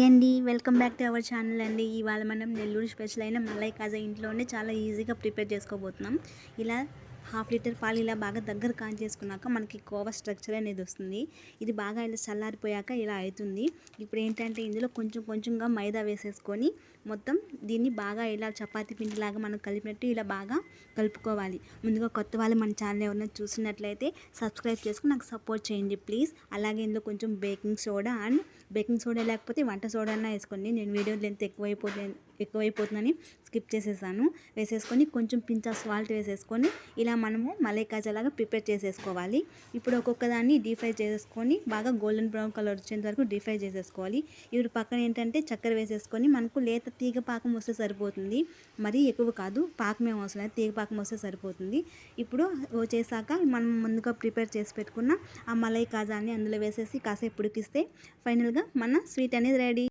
అండి welcome back to our channel అండి. ఇవాళ మనం నెల్లూరు స్పెషల్ అయిన మలై కాజా ఇంట్లోనే చాలా ఈజీగా ప్రిపేర్ చేసుకోబోతున్నాం. ఇలా హాఫ్ లీటర్ పాలు ఇలా బాగా దగ్గర కాంచేసుకున్నాక మనకి కోవా స్ట్రక్చర్ అనేది వస్తుంది. ఇది బాగా ఇలా చల్లారిపోయాక ఇలా అవుతుంది. ఇప్పుడు ఏంటంటే ఇందులో కొంచెం కొంచెంగా మైదా వేసేసుకొని మొత్తం దీన్ని బాగా ఇలా చపాతీ పిండిలాగా మనం కలిపినట్టు ఇలా బాగా కలుపుకోవాలి. ముందుగా కొత్త వాళ్ళు మన ఛానల్ ఎవరైనా చూసినట్లయితే సబ్స్క్రైబ్ చేసుకుని నాకు సపోర్ట్ చేయండి ప్లీజ్. అలాగే ఇందులో కొంచెం baking soda and baking soda లేకపోతే వంట సోడా అన్నా వేసుకోండి. నేను వీడియో లెంత్ ఎక్కువైపోతుందని స్కిప్ చేసేసాను. వేసేసుకొని కొంచెం పించ్ ఆఫ్ సాల్ట్ వేసేసుకొని ఇలా మనము మలై కాజా లాగా ప్రిపేర్ చేసేసుకోవాలి. ఇప్పుడు ఒక్కొక్క దాన్ని డీప్ ఫ్రై చేసేసుకొని బాగా గోల్డెన్ బ్రౌన్ కలర్ వచ్చేంత వరకు డీప్ ఫ్రై చేసేసుకోవాలి. ఇప్పుడు పక్కన ఏంటంటే చక్కెర వేసేసుకొని మనకు లేత తీగ పాకం వస్తే సరిపోతుంది, మరీ ఎక్కువ కాదు, పాకమే అవసరం లేదు, తీగ పాకం వస్తే సరిపోతుంది. ఇప్పుడు చేశాక మనం ముందుగా ప్రిపేర్ చేసి పెట్టుకున్న ఆ మలై కాజాని అందులో వేసేసి కాసేపు ఉడికిస్తే ఫైనల్గా మన స్వీట్ అనేది రెడీ.